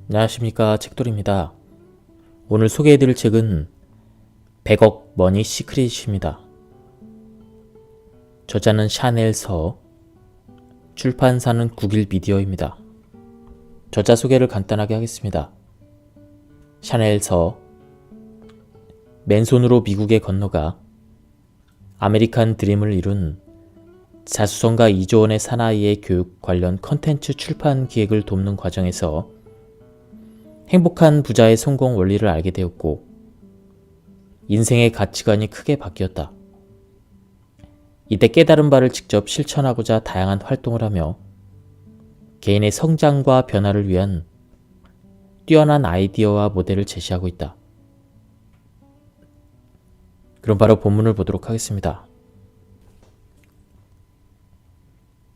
안녕하십니까, 책돌입니다. 오늘 소개해드릴 책은 100억 머니 시크릿입니다. 저자는 샤넬 서, 출판사는 국일 미디어입니다. 저자 소개를 간단하게 하겠습니다. 샤넬 서, 맨손으로 미국에 건너가 아메리칸 드림을 이룬 자수성가 2조 원의 사나이의 교육 관련 컨텐츠 출판 기획을 돕는 과정에서 행복한 부자의 성공 원리를 알게 되었고 인생의 가치관이 크게 바뀌었다. 이때 깨달은 바를 직접 실천하고자 다양한 활동을 하며 개인의 성장과 변화를 위한 뛰어난 아이디어와 모델을 제시하고 있다. 그럼 바로 본문을 보도록 하겠습니다.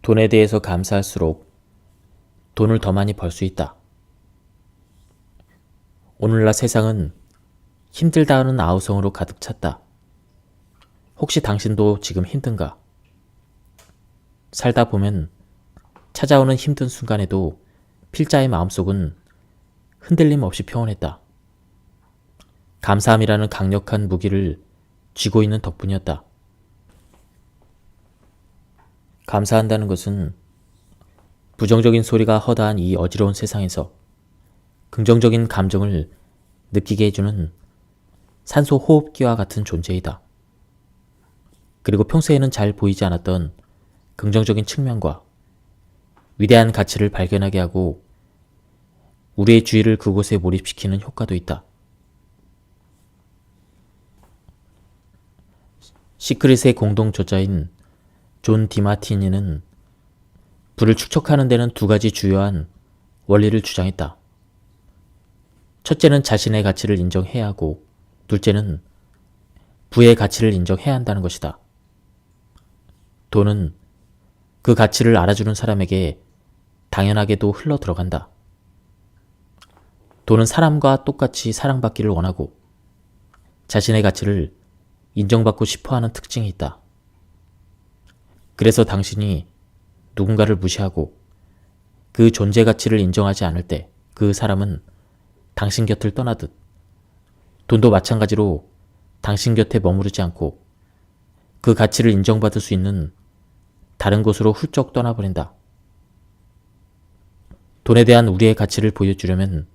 돈에 대해서 감사할수록 돈을 더 많이 벌 수 있다. 오늘날 세상은 힘들다 하는 아우성으로 가득 찼다. 혹시 당신도 지금 힘든가? 살다 보면 찾아오는 힘든 순간에도 필자의 마음속은 흔들림 없이 평온했다. 감사함이라는 강력한 무기를 쥐고 있는 덕분이었다. 감사한다는 것은 부정적인 소리가 허다한 이 어지러운 세상에서 긍정적인 감정을 느끼게 해주는 산소 호흡기와 같은 존재이다. 그리고 평소에는 잘 보이지 않았던 긍정적인 측면과 위대한 가치를 발견하게 하고 우리의 주의를 그곳에 몰입시키는 효과도 있다. 시크릿의 공동 저자인 존 디마티니는 부를 축적하는 데는 두 가지 주요한 원리를 주장했다. 첫째는 자신의 가치를 인정해야 하고 둘째는 부의 가치를 인정해야 한다는 것이다. 돈은 그 가치를 알아주는 사람에게 당연하게도 흘러 들어간다. 돈은 사람과 똑같이 사랑받기를 원하고 자신의 가치를 인정받고 싶어하는 특징이 있다. 그래서 당신이 누군가를 무시하고 그 존재 가치를 인정하지 않을 때 그 사람은 당신 곁을 떠나듯 돈도 마찬가지로 당신 곁에 머무르지 않고 그 가치를 인정받을 수 있는 다른 곳으로 훌쩍 떠나버린다. 돈에 대한 우리의 가치를 보여주려면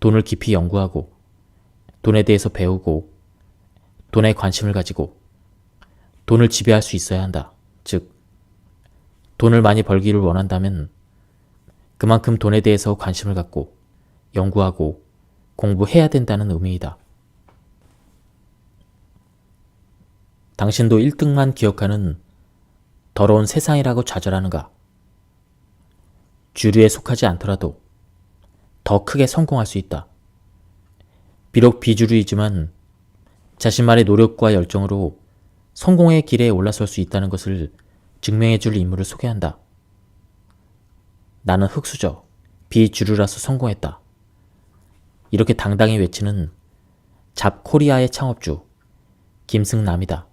돈을 깊이 연구하고 돈에 대해서 배우고 돈에 관심을 가지고 돈을 지배할 수 있어야 한다. 즉, 돈을 많이 벌기를 원한다면 그만큼 돈에 대해서 관심을 갖고 연구하고 공부해야 된다는 의미이다. 당신도 1등만 기억하는 더러운 세상이라고 좌절하는가? 주류에 속하지 않더라도 더 크게 성공할 수 있다. 비록 비주류이지만 자신만의 노력과 열정으로 성공의 길에 올라설 수 있다는 것을 증명해줄 인물을 소개한다. 나는 흙수저, 비주류라서 성공했다. 이렇게 당당히 외치는 잡코리아의 창업주 김승남이다.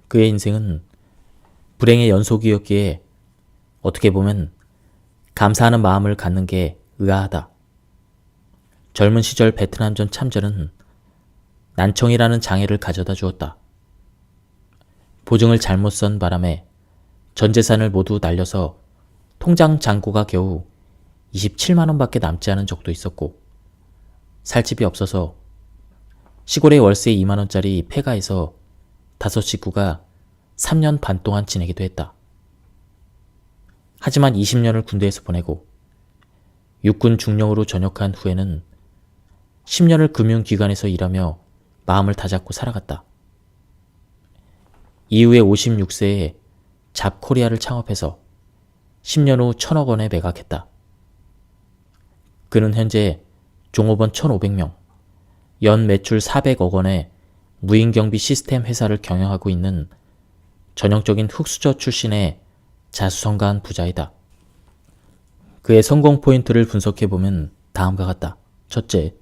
그의 인생은 불행의 연속이었기에 어떻게 보면 감사하는 마음을 갖는 게 의아하다. 젊은 시절 베트남전 참전은 난청이라는 장애를 가져다 주었다. 보증을 잘못 쓴 바람에 전 재산을 모두 날려서 통장 잔고가 겨우 27만원밖에 남지 않은 적도 있었고 살 집이 없어서 시골의 월세 2만원짜리 폐가에서 5 식구가 3년 반 동안 지내기도 했다. 하지만 20년을 군대에서 보내고 육군 중령으로 전역한 후에는 10년을 금융기관에서 일하며 마음을 다잡고 살아갔다. 이후에 56세에 잡코리아를 창업해서 10년 후 1,000억 원에 매각했다. 그는 현재 종업원 1,500명, 연 매출 400억 원의 무인경비 시스템 회사를 경영하고 있는 전형적인 흙수저 출신의 자수성가한 부자이다. 그의 성공 포인트를 분석해보면 다음과 같다. 첫째,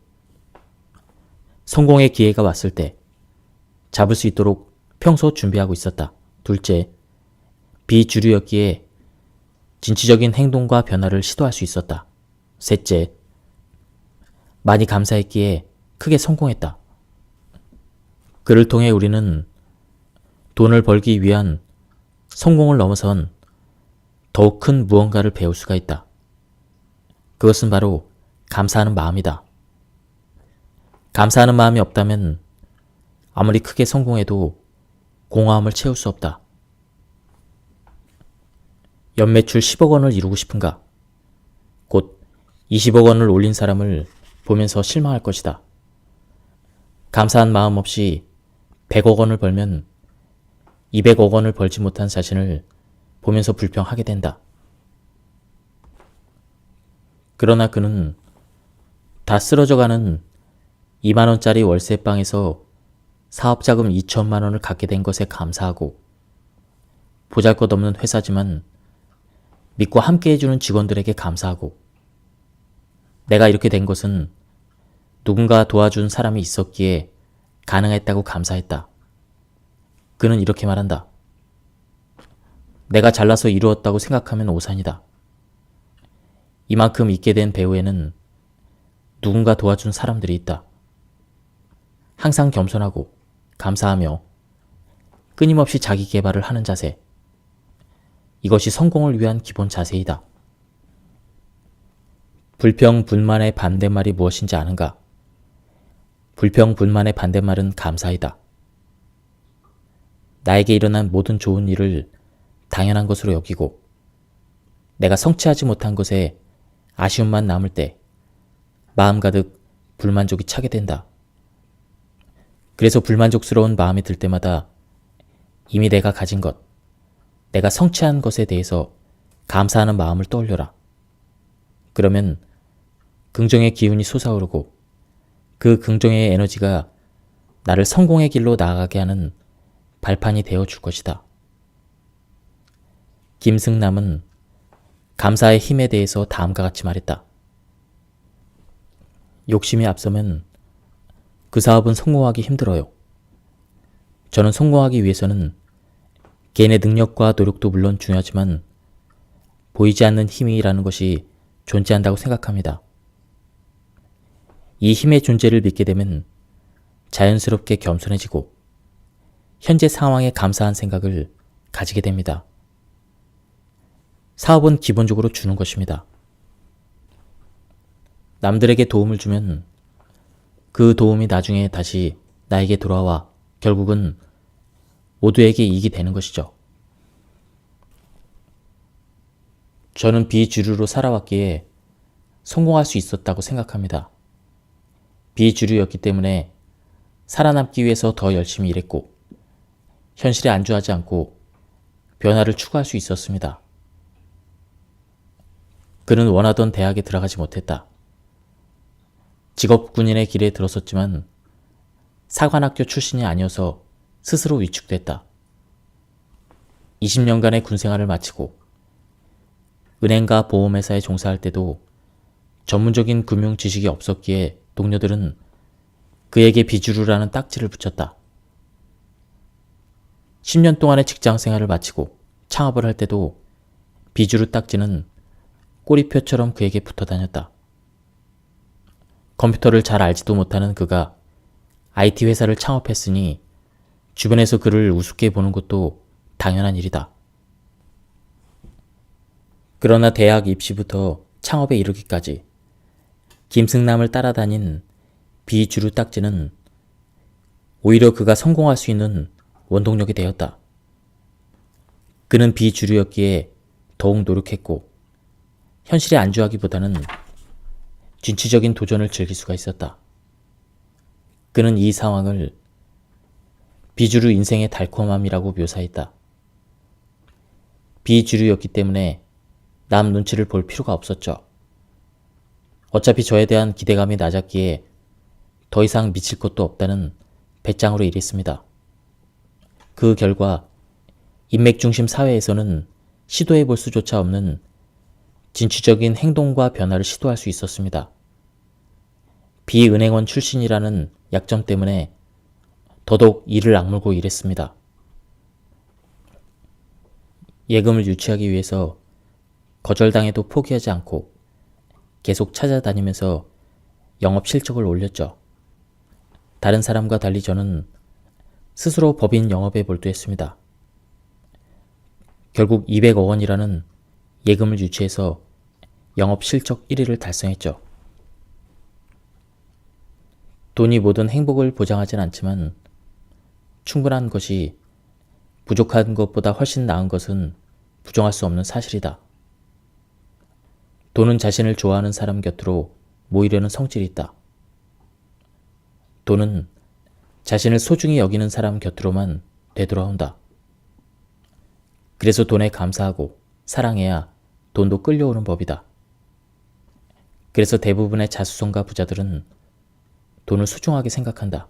성공의 기회가 왔을 때 잡을 수 있도록 평소 준비하고 있었다. 둘째, 비주류였기에 진취적인 행동과 변화를 시도할 수 있었다. 셋째, 많이 감사했기에 크게 성공했다. 그를 통해 우리는 돈을 벌기 위한 성공을 넘어선 더욱 큰 무언가를 배울 수가 있다. 그것은 바로 감사하는 마음이다. 감사하는 마음이 없다면 아무리 크게 성공해도 공허함을 채울 수 없다. 연매출 10억 원을 이루고 싶은가? 곧 20억 원을 올린 사람을 보면서 실망할 것이다. 감사한 마음 없이 100억 원을 벌면 200억 원을 벌지 못한 자신을 보면서 불평하게 된다. 그러나 그는 다 쓰러져가는 2만 원짜리 월세방에서 사업자금 2천만 원을 갖게 된 것에 감사하고, 보잘것없는 회사지만 믿고 함께 해주는 직원들에게 감사하고, 내가 이렇게 된 것은 누군가 도와준 사람이 있었기에 가능했다고 감사했다. 그는 이렇게 말한다. 내가 잘나서 이루었다고 생각하면 오산이다. 이만큼 있게 된 배후에는 누군가 도와준 사람들이 있다. 항상 겸손하고 감사하며 끊임없이 자기 개발을 하는 자세. 이것이 성공을 위한 기본 자세이다. 불평, 분만의 반대말이 무엇인지 아는가? 불평, 분만의 반대말은 감사이다. 나에게 일어난 모든 좋은 일을 당연한 것으로 여기고, 내가 성취하지 못한 것에 아쉬움만 남을 때 마음 가득 불만족이 차게 된다. 그래서 불만족스러운 마음이 들 때마다 이미 내가 가진 것, 내가 성취한 것에 대해서 감사하는 마음을 떠올려라. 그러면 긍정의 기운이 솟아오르고 그 긍정의 에너지가 나를 성공의 길로 나아가게 하는 발판이 되어줄 것이다. 김승남은 감사의 힘에 대해서 다음과 같이 말했다. 욕심이 앞서면 그 사업은 성공하기 힘들어요. 저는 성공하기 위해서는 개인의 능력과 노력도 물론 중요하지만 보이지 않는 힘이라는 것이 존재한다고 생각합니다. 이 힘의 존재를 믿게 되면 자연스럽게 겸손해지고 현재 상황에 감사한 생각을 가지게 됩니다. 사업은 기본적으로 주는 것입니다. 남들에게 도움을 주면 그 도움이 나중에 다시 나에게 돌아와 결국은 모두에게 이익이 되는 것이죠. 저는 비주류로 살아왔기에 성공할 수 있었다고 생각합니다. 비주류였기 때문에 살아남기 위해서 더 열심히 일했고 현실에 안주하지 않고 변화를 추구할 수 있었습니다. 그는 원하던 대학에 들어가지 못했다. 직업군인의 길에 들어섰지만 사관학교 출신이 아니어서 스스로 위축됐다. 20년간의 군생활을 마치고 은행과 보험회사에 종사할 때도 전문적인 금융 지식이 없었기에 동료들은 그에게 비주류라는 딱지를 붙였다. 10년 동안의 직장 생활을 마치고 창업을 할 때도 비주류 딱지는 꼬리표처럼 그에게 붙어 다녔다. 컴퓨터를 잘 알지도 못하는 그가 IT 회사를 창업했으니 주변에서 그를 우습게 보는 것도 당연한 일이다. 그러나 대학 입시부터 창업에 이르기까지 김승남을 따라다닌 비주류 딱지는 오히려 그가 성공할 수 있는 원동력이 되었다. 그는 비주류였기에 더욱 노력했고 현실에 안주하기보다는 진취적인 도전을 즐길 수가 있었다. 그는 이 상황을 비주류 인생의 달콤함이라고 묘사했다. 비주류였기 때문에 남 눈치를 볼 필요가 없었죠. 어차피 저에 대한 기대감이 낮았기에 더 이상 미칠 것도 없다는 배짱으로 일했습니다. 그 결과 인맥중심 사회에서는 시도해 볼 수조차 없는 진취적인 행동과 변화를 시도할 수 있었습니다. 비은행원 출신이라는 약점 때문에 더더욱 이를 악물고 일했습니다. 예금을 유치하기 위해서 거절당해도 포기하지 않고 계속 찾아다니면서 영업 실적을 올렸죠. 다른 사람과 달리 저는 스스로 법인 영업에 몰두했습니다. 결국 200억 원이라는 예금을 유치해서 영업 실적 1위를 달성했죠. 돈이 모든 행복을 보장하진 않지만 충분한 것이 부족한 것보다 훨씬 나은 것은 부정할 수 없는 사실이다. 돈은 자신을 좋아하는 사람 곁으로 모이려는 성질이 있다. 돈은 자신을 소중히 여기는 사람 곁으로만 되돌아온다. 그래서 돈에 감사하고 사랑해야 돈도 끌려오는 법이다. 그래서 대부분의 자수성가 부자들은 돈을 소중하게 생각한다.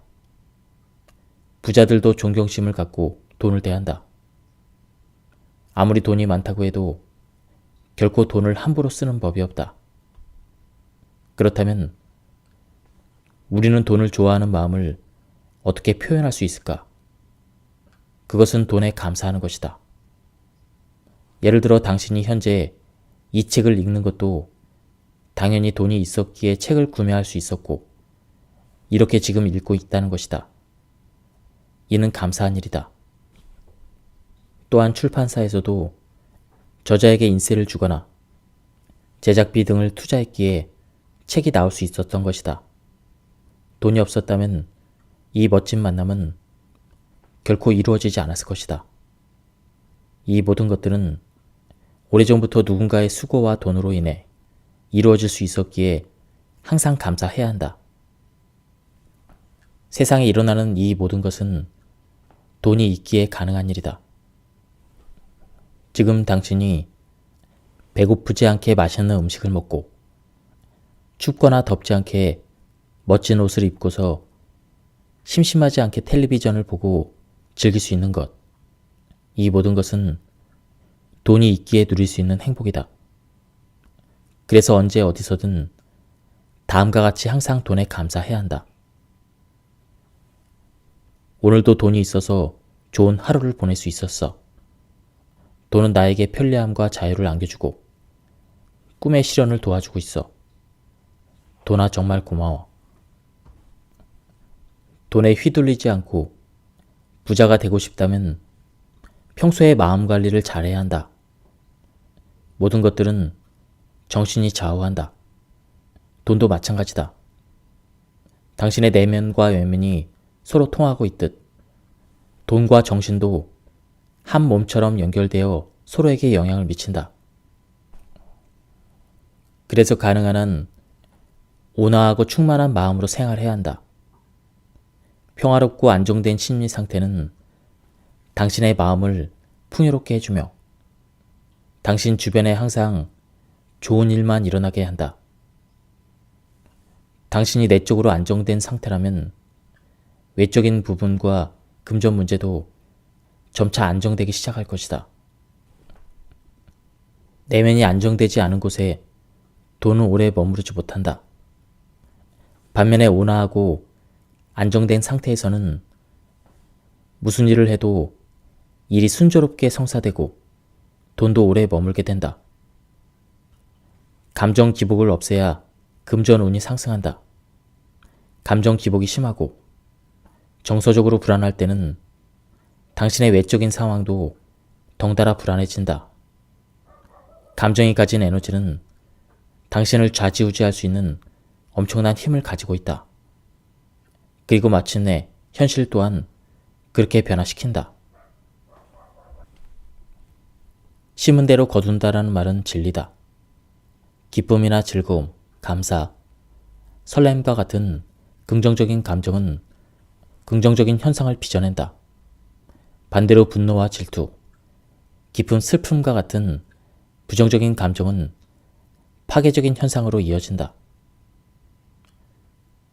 부자들도 존경심을 갖고 돈을 대한다. 아무리 돈이 많다고 해도 결코 돈을 함부로 쓰는 법이 없다. 그렇다면 우리는 돈을 좋아하는 마음을 어떻게 표현할 수 있을까? 그것은 돈에 감사하는 것이다. 예를 들어 당신이 현재 이 책을 읽는 것도 당연히 돈이 있었기에 책을 구매할 수 있었고 이렇게 지금 읽고 있다는 것이다. 이는 감사한 일이다. 또한 출판사에서도 저자에게 인세를 주거나 제작비 등을 투자했기에 책이 나올 수 있었던 것이다. 돈이 없었다면 이 멋진 만남은 결코 이루어지지 않았을 것이다. 이 모든 것들은 오래전부터 누군가의 수고와 돈으로 인해 이루어질 수 있었기에 항상 감사해야 한다. 세상에 일어나는 이 모든 것은 돈이 있기에 가능한 일이다. 지금 당신이 배고프지 않게 맛있는 음식을 먹고 춥거나 덥지 않게 멋진 옷을 입고서 심심하지 않게 텔레비전을 보고 즐길 수 있는 것, 이 모든 것은 돈이 있기에 누릴 수 있는 행복이다. 그래서 언제 어디서든 다음과 같이 항상 돈에 감사해야 한다. 오늘도 돈이 있어서 좋은 하루를 보낼 수 있었어. 돈은 나에게 편리함과 자유를 안겨주고 꿈의 실현을 도와주고 있어. 돈아 정말 고마워. 돈에 휘둘리지 않고 부자가 되고 싶다면 평소에 마음 관리를 잘해야 한다. 모든 것들은 정신이 좌우한다. 돈도 마찬가지다. 당신의 내면과 외면이 서로 통하고 있듯 돈과 정신도 한 몸처럼 연결되어 서로에게 영향을 미친다. 그래서 가능한 한 온화하고 충만한 마음으로 생활해야 한다. 평화롭고 안정된 심리 상태는 당신의 마음을 풍요롭게 해주며 당신 주변에 항상 좋은 일만 일어나게 한다. 당신이 내적으로 안정된 상태라면 외적인 부분과 금전 문제도 점차 안정되기 시작할 것이다. 내면이 안정되지 않은 곳에 돈은 오래 머무르지 못한다. 반면에 온화하고 안정된 상태에서는 무슨 일을 해도 일이 순조롭게 성사되고 돈도 오래 머물게 된다. 감정 기복을 없애야 금전 운이 상승한다. 감정 기복이 심하고 정서적으로 불안할 때는 당신의 외적인 상황도 덩달아 불안해진다. 감정이 가진 에너지는 당신을 좌지우지할 수 있는 엄청난 힘을 가지고 있다. 그리고 마침내 현실 또한 그렇게 변화시킨다. 심은 대로 거둔다라는 말은 진리다. 기쁨이나 즐거움, 감사, 설렘과 같은 긍정적인 감정은 긍정적인 현상을 빚어낸다. 반대로 분노와 질투, 깊은 슬픔과 같은 부정적인 감정은 파괴적인 현상으로 이어진다.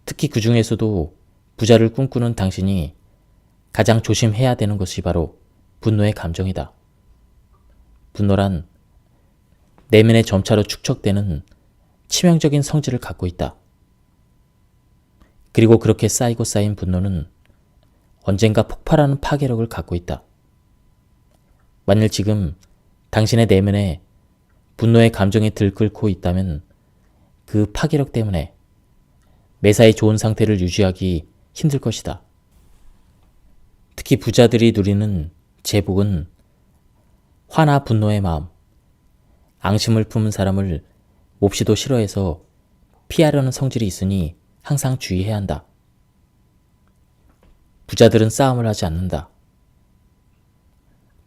특히 그 중에서도 부자를 꿈꾸는 당신이 가장 조심해야 되는 것이 바로 분노의 감정이다. 분노란 내면에 점차로 축적되는 치명적인 성질을 갖고 있다. 그리고 그렇게 쌓이고 쌓인 분노는 언젠가 폭발하는 파괴력을 갖고 있다. 만일 지금 당신의 내면에 분노의 감정이 들끓고 있다면 그 파괴력 때문에 매사에 좋은 상태를 유지하기 힘들 것이다. 특히 부자들이 누리는 재복은 화나 분노의 마음, 앙심을 품은 사람을 몹시도 싫어해서 피하려는 성질이 있으니 항상 주의해야 한다. 부자들은 싸움을 하지 않는다.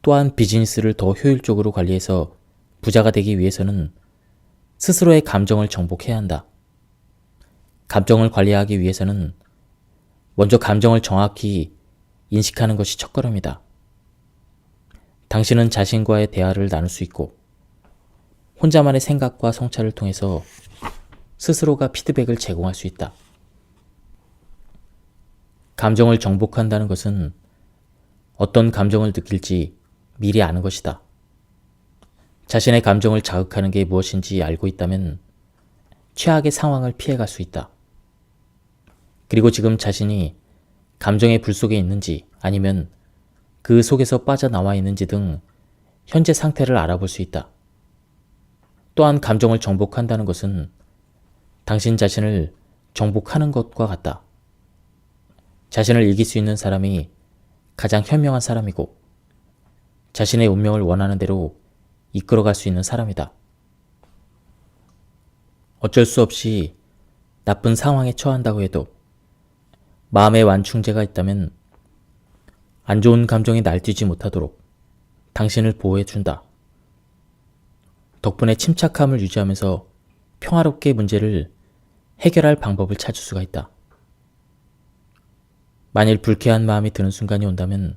또한 비즈니스를 더 효율적으로 관리해서 부자가 되기 위해서는 스스로의 감정을 정복해야 한다. 감정을 관리하기 위해서는 먼저 감정을 정확히 인식하는 것이 첫걸음이다. 당신은 자신과의 대화를 나눌 수 있고 혼자만의 생각과 성찰을 통해서 스스로가 피드백을 제공할 수 있다. 감정을 정복한다는 것은 어떤 감정을 느낄지 미리 아는 것이다. 자신의 감정을 자극하는 게 무엇인지 알고 있다면 최악의 상황을 피해갈 수 있다. 그리고 지금 자신이 감정의 불 속에 있는지 아니면 그 속에서 빠져나와 있는지 등 현재 상태를 알아볼 수 있다. 또한 감정을 정복한다는 것은 당신 자신을 정복하는 것과 같다. 자신을 이길 수 있는 사람이 가장 현명한 사람이고 자신의 운명을 원하는 대로 이끌어갈 수 있는 사람이다. 어쩔 수 없이 나쁜 상황에 처한다고 해도 마음의 완충제가 있다면 안 좋은 감정이 날뛰지 못하도록 당신을 보호해준다. 덕분에 침착함을 유지하면서 평화롭게 문제를 해결할 방법을 찾을 수가 있다. 만일 불쾌한 마음이 드는 순간이 온다면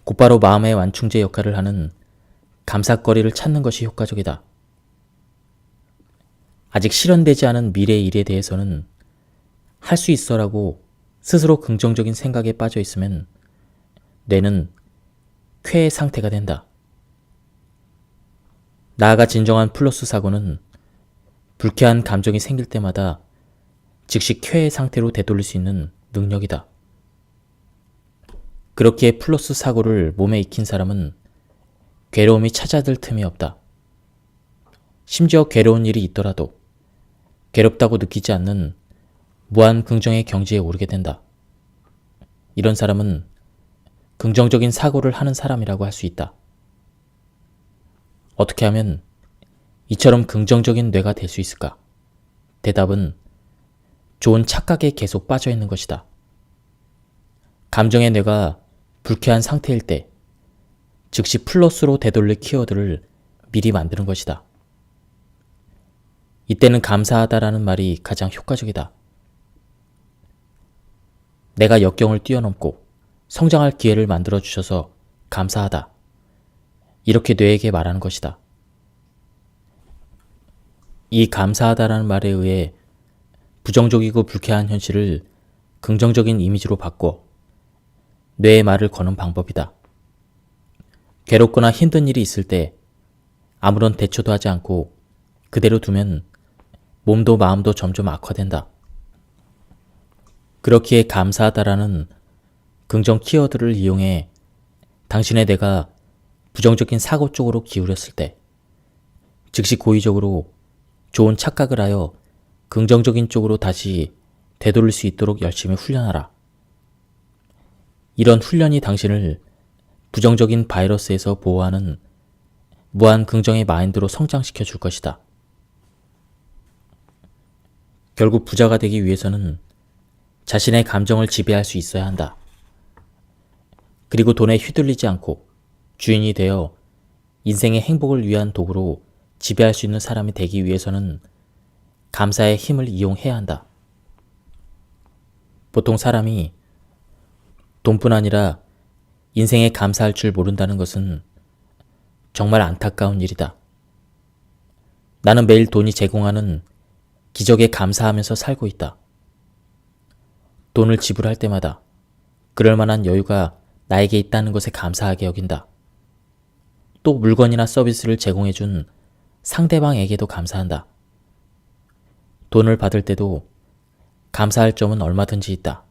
곧바로 마음의 완충제 역할을 하는 감삭거리를 찾는 것이 효과적이다. 아직 실현되지 않은 미래의 일에 대해서는 할 수 있어라고 스스로 긍정적인 생각에 빠져 있으면 뇌는 쾌의 상태가 된다. 나아가 진정한 플러스 사고는 불쾌한 감정이 생길 때마다 즉시 쾌의 상태로 되돌릴 수 있는 능력이다. 그렇기에 플러스 사고를 몸에 익힌 사람은 괴로움이 찾아들 틈이 없다. 심지어 괴로운 일이 있더라도 괴롭다고 느끼지 않는 무한 긍정의 경지에 오르게 된다. 이런 사람은 긍정적인 사고를 하는 사람이라고 할 수 있다. 어떻게 하면 이처럼 긍정적인 뇌가 될 수 있을까? 대답은 좋은 착각에 계속 빠져 있는 것이다. 감정의 뇌가 불쾌한 상태일 때 즉시 플러스로 되돌릴 키워드를 미리 만드는 것이다. 이때는 감사하다라는 말이 가장 효과적이다. 내가 역경을 뛰어넘고 성장할 기회를 만들어 주셔서 감사하다. 이렇게 뇌에게 말하는 것이다. 이 감사하다라는 말에 의해 부정적이고 불쾌한 현실을 긍정적인 이미지로 바꿔 뇌의 말을 거는 방법이다. 괴롭거나 힘든 일이 있을 때 아무런 대처도 하지 않고 그대로 두면 몸도 마음도 점점 악화된다. 그렇기에 감사하다라는 긍정 키워드를 이용해 당신의 뇌가 부정적인 사고 쪽으로 기울였을 때 즉시 고의적으로 좋은 착각을 하여 긍정적인 쪽으로 다시 되돌릴 수 있도록 열심히 훈련하라. 이런 훈련이 당신을 부정적인 바이러스에서 보호하는 무한 긍정의 마인드로 성장시켜 줄 것이다. 결국 부자가 되기 위해서는 자신의 감정을 지배할 수 있어야 한다. 그리고 돈에 휘둘리지 않고 주인이 되어 인생의 행복을 위한 도구로 지배할 수 있는 사람이 되기 위해서는 감사의 힘을 이용해야 한다. 보통 사람이 돈뿐 아니라 인생에 감사할 줄 모른다는 것은 정말 안타까운 일이다. 나는 매일 돈이 제공하는 기적에 감사하면서 살고 있다. 돈을 지불할 때마다 그럴 만한 여유가 나에게 있다는 것에 감사하게 여긴다. 또 물건이나 서비스를 제공해준 상대방에게도 감사한다. 돈을 받을 때도 감사할 점은 얼마든지 있다.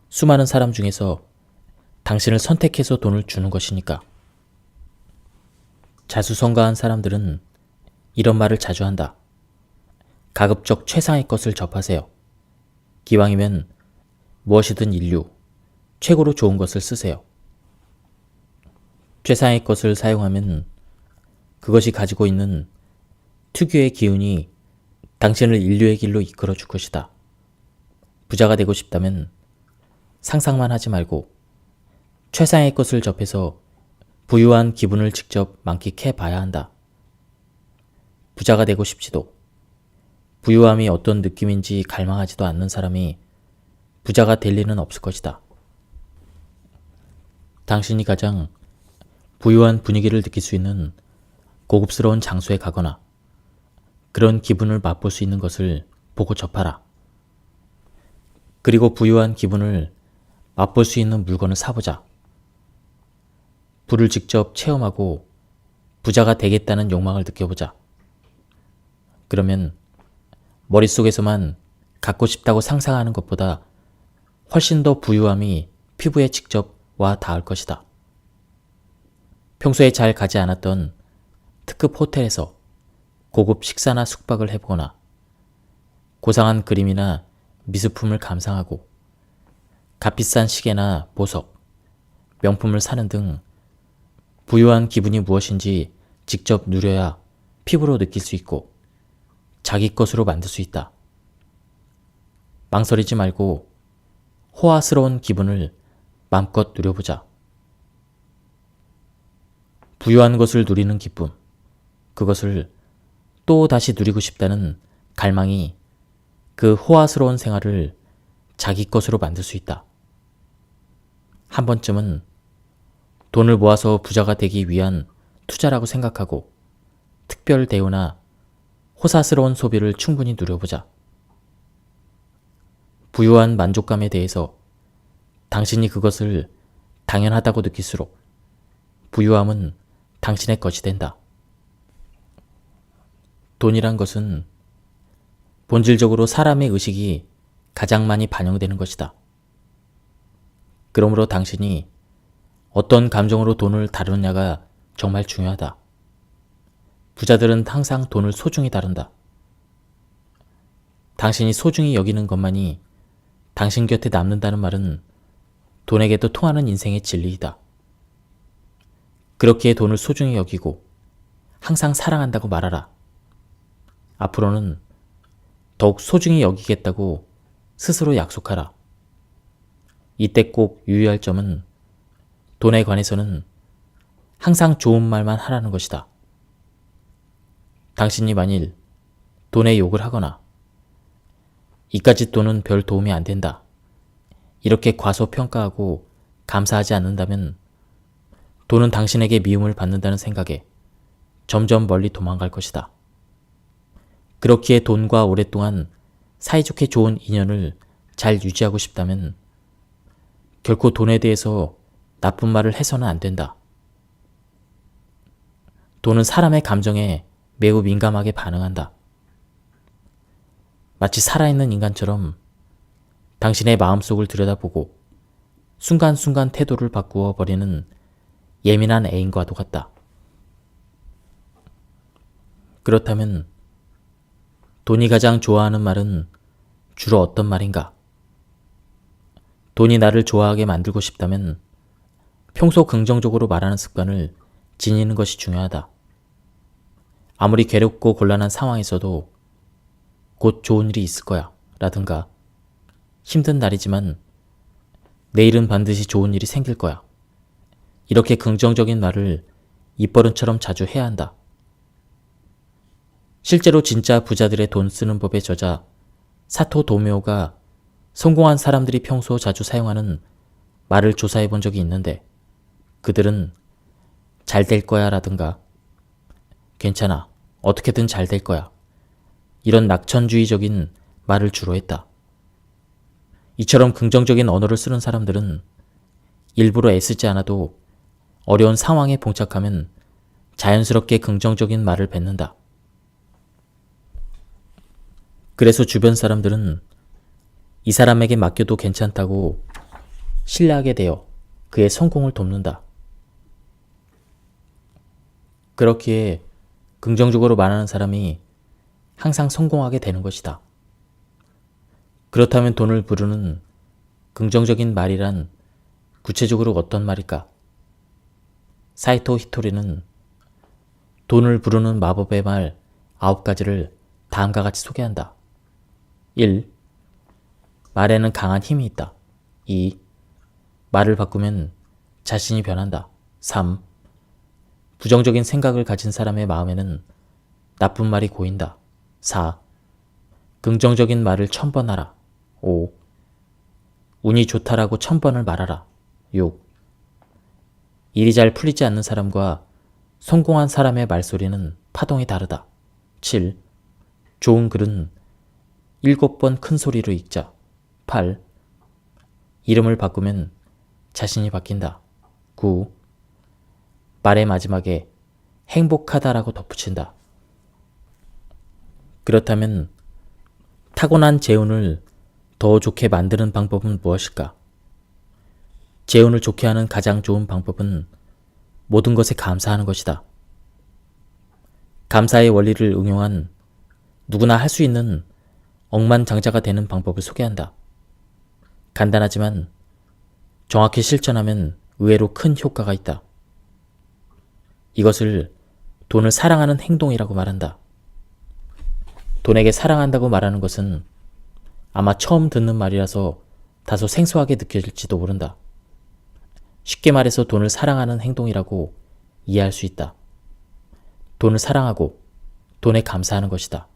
수많은 사람 중에서 당신을 선택해서 돈을 주는 것이니까. 자수성가한 사람들은 이런 말을 자주 한다. 가급적 최상의 것을 접하세요. 기왕이면 무엇이든 인류, 최고로 좋은 것을 쓰세요. 최상의 것을 사용하면 그것이 가지고 있는 특유의 기운이 당신을 인류의 길로 이끌어 줄 것이다. 부자가 되고 싶다면 상상만 하지 말고 최상의 것을 접해서 부유한 기분을 직접 만끽해 봐야 한다. 부자가 되고 싶지도 부유함이 어떤 느낌인지 갈망하지도 않는 사람이 부자가 될 리는 없을 것이다. 당신이 가장 부유한 분위기를 느낄 수 있는 고급스러운 장소에 가거나 그런 기분을 맛볼 수 있는 것을 보고 접하라. 그리고 부유한 기분을 맛볼 수 있는 물건을 사보자. 부를 직접 체험하고 부자가 되겠다는 욕망을 느껴보자. 그러면 머릿속에서만 갖고 싶다고 상상하는 것보다 훨씬 더 부유함이 피부에 직접 와 닿을 것이다. 평소에 잘 가지 않았던 특급 호텔에서 고급 식사나 숙박을 해보거나 고상한 그림이나 미술품을 감상하고 값비싼 시계나 보석, 명품을 사는 등 부유한 기분이 무엇인지 직접 누려야 피부로 느낄 수 있고 자기 것으로 만들 수 있다. 망설이지 말고 호화스러운 기분을 마음껏 누려보자. 부유한 것을 누리는 기쁨, 그것을 또 다시 누리고 싶다는 갈망이 그 호화스러운 생활을 자기 것으로 만들 수 있다. 한 번쯤은 돈을 모아서 부자가 되기 위한 투자라고 생각하고 특별 대우나 호사스러운 소비를 충분히 누려보자. 부유한 만족감에 대해서 당신이 그것을 당연하다고 느낄수록 부유함은 당신의 것이 된다. 돈이란 것은 본질적으로 사람의 의식이 가장 많이 반영되는 것이다. 그러므로 당신이 어떤 감정으로 돈을 다루느냐가 정말 중요하다. 부자들은 항상 돈을 소중히 다룬다. 당신이 소중히 여기는 것만이 당신 곁에 남는다는 말은 돈에게도 통하는 인생의 진리이다. 그렇기에 돈을 소중히 여기고 항상 사랑한다고 말하라. 앞으로는 더욱 소중히 여기겠다고 스스로 약속하라. 이때 꼭 유의할 점은 돈에 관해서는 항상 좋은 말만 하라는 것이다. 당신이 만일 돈에 욕을 하거나 이까짓 돈은 별 도움이 안 된다, 이렇게 과소평가하고 감사하지 않는다면 돈은 당신에게 미움을 받는다는 생각에 점점 멀리 도망갈 것이다. 그렇기에 돈과 오랫동안 사이좋게 좋은 인연을 잘 유지하고 싶다면 결코 돈에 대해서 나쁜 말을 해서는 안 된다. 돈은 사람의 감정에 매우 민감하게 반응한다. 마치 살아있는 인간처럼 당신의 마음속을 들여다보고 순간순간 태도를 바꾸어 버리는 예민한 애인과도 같다. 그렇다면 돈이 가장 좋아하는 말은 주로 어떤 말인가? 돈이 나를 좋아하게 만들고 싶다면 평소 긍정적으로 말하는 습관을 지니는 것이 중요하다. 아무리 괴롭고 곤란한 상황에서도 곧 좋은 일이 있을 거야 라든가 힘든 날이지만 내일은 반드시 좋은 일이 생길 거야, 이렇게 긍정적인 말을 입버릇처럼 자주 해야 한다. 실제로 진짜 부자들의 돈 쓰는 법의 저자 사토 도메오가 성공한 사람들이 평소 자주 사용하는 말을 조사해 본 적이 있는데 그들은 잘 될 거야 라든가 괜찮아, 어떻게든 잘 될 거야, 이런 낙천주의적인 말을 주로 했다. 이처럼 긍정적인 언어를 쓰는 사람들은 일부러 애쓰지 않아도 어려운 상황에 봉착하면 자연스럽게 긍정적인 말을 뱉는다. 그래서 주변 사람들은 이 사람에게 맡겨도 괜찮다고 신뢰하게 되어 그의 성공을 돕는다. 그렇기에 긍정적으로 말하는 사람이 항상 성공하게 되는 것이다. 그렇다면 돈을 부르는 긍정적인 말이란 구체적으로 어떤 말일까? 사이토 히토리는 돈을 부르는 마법의 말 9가지를 다음과 같이 소개한다. 1. 말에는 강한 힘이 있다. 2. 말을 바꾸면 자신이 변한다. 3. 부정적인 생각을 가진 사람의 마음에는 나쁜 말이 고인다. 4. 긍정적인 말을 1000번 하라. 5. 운이 좋다라고 1000번을 말하라. 6. 일이 잘 풀리지 않는 사람과 성공한 사람의 말소리는 파동이 다르다. 7. 좋은 글은 7번 큰 소리로 읽자. 8. 이름을 바꾸면 자신이 바뀐다. 9. 말의 마지막에 행복하다라고 덧붙인다. 그렇다면 타고난 재운을 더 좋게 만드는 방법은 무엇일까? 재운을 좋게 하는 가장 좋은 방법은 모든 것에 감사하는 것이다. 감사의 원리를 응용한 누구나 할 수 있는 억만장자가 되는 방법을 소개한다. 간단하지만 정확히 실천하면 의외로 큰 효과가 있다. 이것을 돈을 사랑하는 행동이라고 말한다. 돈에게 사랑한다고 말하는 것은 아마 처음 듣는 말이라서 다소 생소하게 느껴질지도 모른다. 쉽게 말해서 돈을 사랑하는 행동이라고 이해할 수 있다. 돈을 사랑하고 돈에 감사하는 것이다.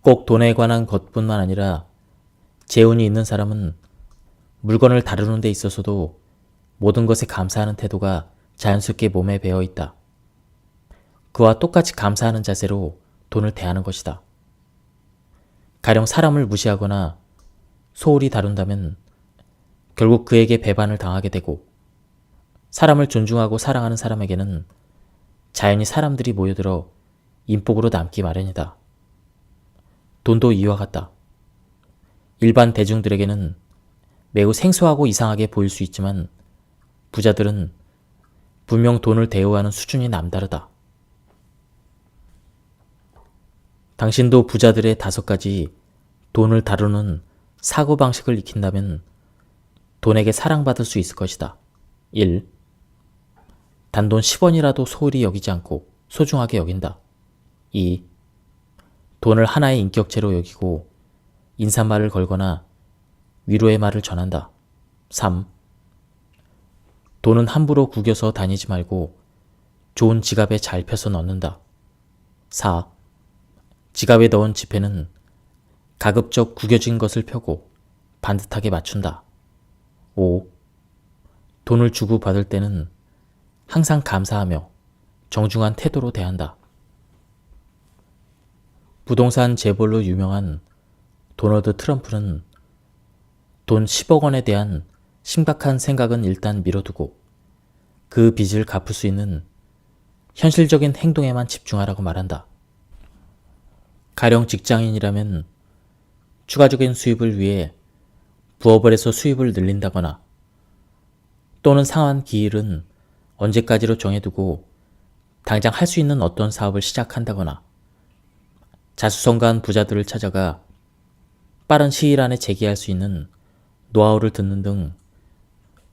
꼭 돈에 관한 것뿐만 아니라 재운이 있는 사람은 물건을 다루는 데 있어서도 모든 것에 감사하는 태도가 자연스럽게 몸에 배어 있다. 그와 똑같이 감사하는 자세로 돈을 대하는 것이다. 가령 사람을 무시하거나 소홀히 다룬다면 결국 그에게 배반을 당하게 되고, 사람을 존중하고 사랑하는 사람에게는 자연히 사람들이 모여들어 인복으로 남기 마련이다. 돈도 이와 같다. 일반 대중들에게는 매우 생소하고 이상하게 보일 수 있지만 부자들은 분명 돈을 대우하는 수준이 남다르다. 당신도 부자들의 5가지 돈을 다루는 사고방식을 익힌다면 돈에게 사랑받을 수 있을 것이다. 1. 단돈 10원이라도 소홀히 여기지 않고 소중하게 여긴다. 2. 돈을 하나의 인격체로 여기고 인사말을 걸거나 위로의 말을 전한다. 3. 돈은 함부로 구겨서 다니지 말고 좋은 지갑에 잘 펴서 넣는다. 4. 지갑에 넣은 지폐는 가급적 구겨진 것을 펴고 반듯하게 맞춘다. 5. 돈을 주고 받을 때는 항상 감사하며 정중한 태도로 대한다. 부동산 재벌로 유명한 도널드 트럼프는 돈 10억 원에 대한 심각한 생각은 일단 미뤄두고 그 빚을 갚을 수 있는 현실적인 행동에만 집중하라고 말한다. 가령 직장인이라면 추가적인 수입을 위해 부업을 해서 수입을 늘린다거나, 또는 상환 기일은 언제까지로 정해두고 당장 할 수 있는 어떤 사업을 시작한다거나, 자수성가한 부자들을 찾아가 빠른 시일 안에 재기할 수 있는 노하우를 듣는 등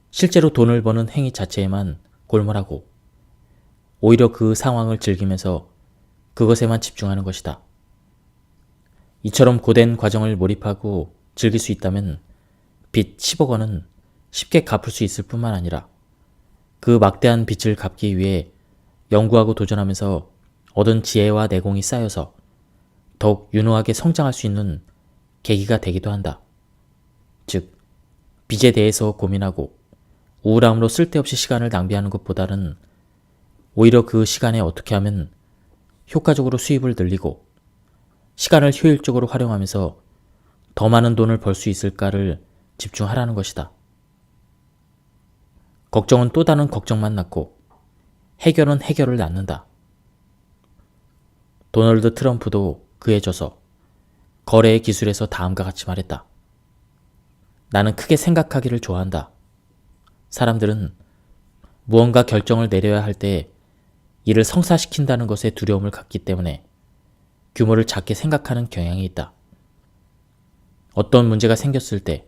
실제로 돈을 버는 행위 자체에만 골몰하고 오히려 그 상황을 즐기면서 그것에만 집중하는 것이다. 이처럼 고된 과정을 몰입하고 즐길 수 있다면 빚 10억 원은 쉽게 갚을 수 있을 뿐만 아니라 그 막대한 빚을 갚기 위해 연구하고 도전하면서 얻은 지혜와 내공이 쌓여서 더욱 유능하게 성장할 수 있는 계기가 되기도 한다. 즉, 빚에 대해서 고민하고 우울함으로 쓸데없이 시간을 낭비하는 것보다는 오히려 그 시간에 어떻게 하면 효과적으로 수입을 늘리고 시간을 효율적으로 활용하면서 더 많은 돈을 벌 수 있을까를 집중하라는 것이다. 걱정은 또 다른 걱정만 낳고 해결은 해결을 낳는다. 도널드 트럼프도 그에 져서 거래의 기술에서 다음과 같이 말했다. 나는 크게 생각하기를 좋아한다. 사람들은 무언가 결정을 내려야 할 때 이를 성사시킨다는 것에 두려움을 갖기 때문에 규모를 작게 생각하는 경향이 있다. 어떤 문제가 생겼을 때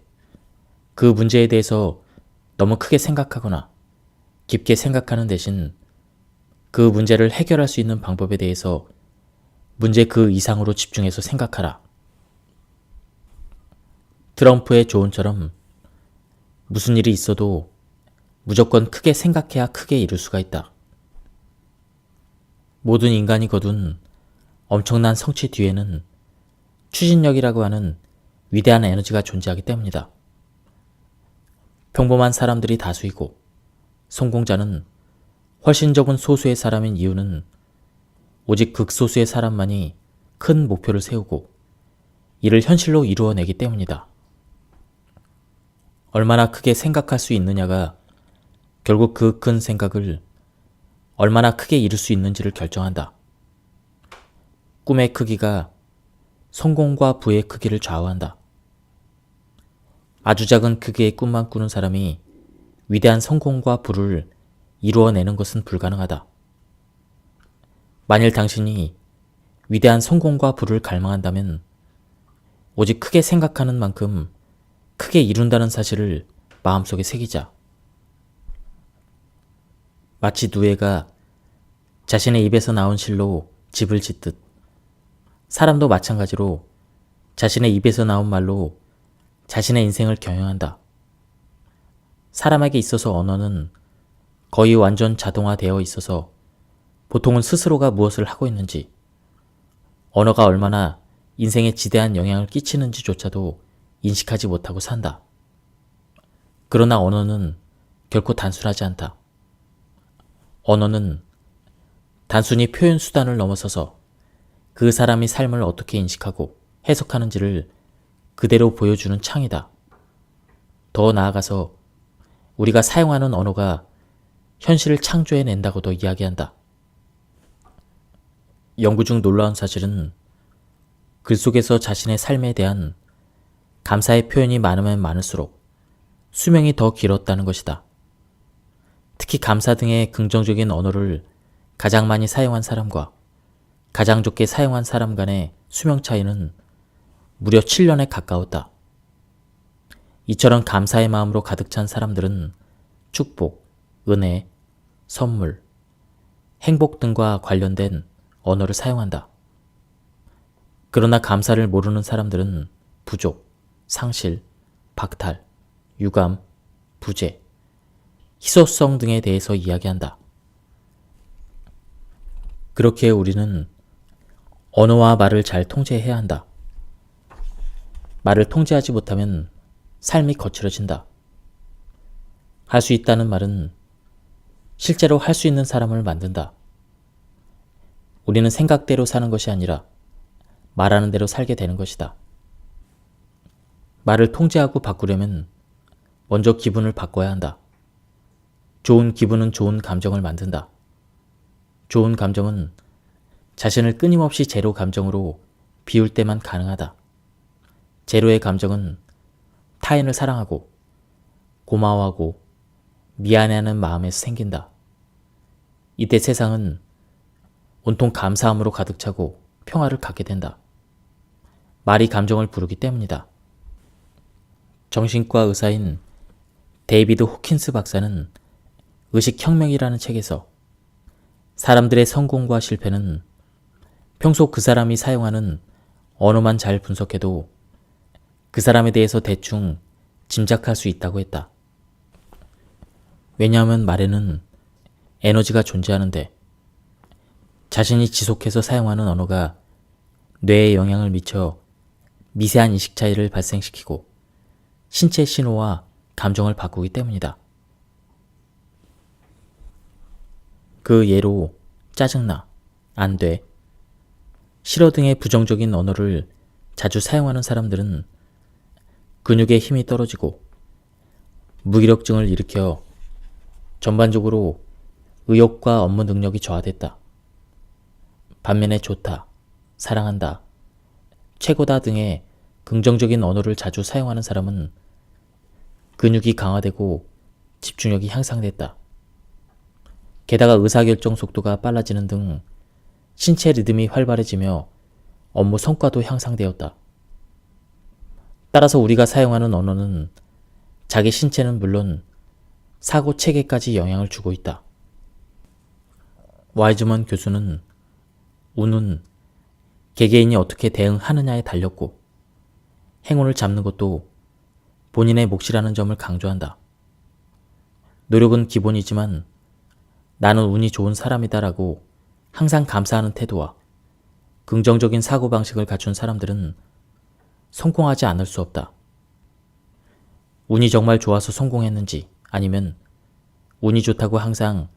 그 문제에 대해서 너무 크게 생각하거나 깊게 생각하는 대신 그 문제를 해결할 수 있는 방법에 대해서 문제 그 이상으로 집중해서 생각하라. 트럼프의 조언처럼 무슨 일이 있어도 무조건 크게 생각해야 크게 이룰 수가 있다. 모든 인간이 거둔 엄청난 성취 뒤에는 추진력이라고 하는 위대한 에너지가 존재하기 때문이다. 평범한 사람들이 다수이고 성공자는 훨씬 적은 소수의 사람인 이유는 오직 극소수의 사람만이 큰 목표를 세우고 이를 현실로 이루어내기 때문이다. 얼마나 크게 생각할 수 있느냐가 결국 그 큰 생각을 얼마나 크게 이룰 수 있는지를 결정한다. 꿈의 크기가 성공과 부의 크기를 좌우한다. 아주 작은 크기의 꿈만 꾸는 사람이 위대한 성공과 부를 이루어내는 것은 불가능하다. 만일 당신이 위대한 성공과 부를 갈망한다면 오직 크게 생각하는 만큼 크게 이룬다는 사실을 마음속에 새기자. 마치 누에가 자신의 입에서 나온 실로 집을 짓듯 사람도 마찬가지로 자신의 입에서 나온 말로 자신의 인생을 경영한다. 사람에게 있어서 언어는 거의 완전 자동화되어 있어서 보통은 스스로가 무엇을 하고 있는지, 언어가 얼마나 인생에 지대한 영향을 끼치는지조차도 인식하지 못하고 산다. 그러나 언어는 결코 단순하지 않다. 언어는 단순히 표현 수단을 넘어서서 그 사람이 삶을 어떻게 인식하고 해석하는지를 그대로 보여주는 창이다. 더 나아가서 우리가 사용하는 언어가 현실을 창조해낸다고도 이야기한다. 연구 중 놀라운 사실은 글 속에서 자신의 삶에 대한 감사의 표현이 많으면 많을수록 수명이 더 길었다는 것이다. 특히 감사 등의 긍정적인 언어를 가장 많이 사용한 사람과 가장 적게 사용한 사람 간의 수명 차이는 무려 7년에 가까웠다. 이처럼 감사의 마음으로 가득 찬 사람들은 축복, 은혜, 선물, 행복 등과 관련된 언어를 사용한다. 그러나 감사를 모르는 사람들은 부족, 상실, 박탈, 유감, 부재, 희소성 등에 대해서 이야기한다. 그렇게 우리는 언어와 말을 잘 통제해야 한다. 말을 통제하지 못하면 삶이 거칠어진다. 할 수 있다는 말은 실제로 할 수 있는 사람을 만든다. 우리는 생각대로 사는 것이 아니라 말하는 대로 살게 되는 것이다. 말을 통제하고 바꾸려면 먼저 기분을 바꿔야 한다. 좋은 기분은 좋은 감정을 만든다. 좋은 감정은 자신을 끊임없이 제로 감정으로 비울 때만 가능하다. 제로의 감정은 타인을 사랑하고 고마워하고 미안해하는 마음에서 생긴다. 이때 세상은 온통 감사함으로 가득 차고 평화를 갖게 된다. 말이 감정을 부르기 때문이다. 정신과 의사인 데이비드 호킨스 박사는 의식혁명이라는 책에서 사람들의 성공과 실패는 평소 그 사람이 사용하는 언어만 잘 분석해도 그 사람에 대해서 대충 짐작할 수 있다고 했다. 왜냐하면 말에는 에너지가 존재하는데 자신이 지속해서 사용하는 언어가 뇌에 영향을 미쳐 미세한 인식 차이를 발생시키고 신체 신호와 감정을 바꾸기 때문이다. 그 예로 짜증나, 안 돼, 싫어 등의 부정적인 언어를 자주 사용하는 사람들은 근육의 힘이 떨어지고 무기력증을 일으켜 전반적으로 의욕과 업무 능력이 저하됐다. 반면에 좋다, 사랑한다, 최고다 등의 긍정적인 언어를 자주 사용하는 사람은 근육이 강화되고 집중력이 향상됐다. 게다가 의사결정 속도가 빨라지는 등 신체 리듬이 활발해지며 업무 성과도 향상되었다. 따라서 우리가 사용하는 언어는 자기 신체는 물론 사고 체계까지 영향을 주고 있다. 와이즈먼 교수는 운은 개개인이 어떻게 대응하느냐에 달렸고 행운을 잡는 것도 본인의 몫이라는 점을 강조한다. 노력은 기본이지만 나는 운이 좋은 사람이다라고 항상 감사하는 태도와 긍정적인 사고방식을 갖춘 사람들은 성공하지 않을 수 없다. 운이 정말 좋아서 성공했는지 아니면 운이 좋다고 항상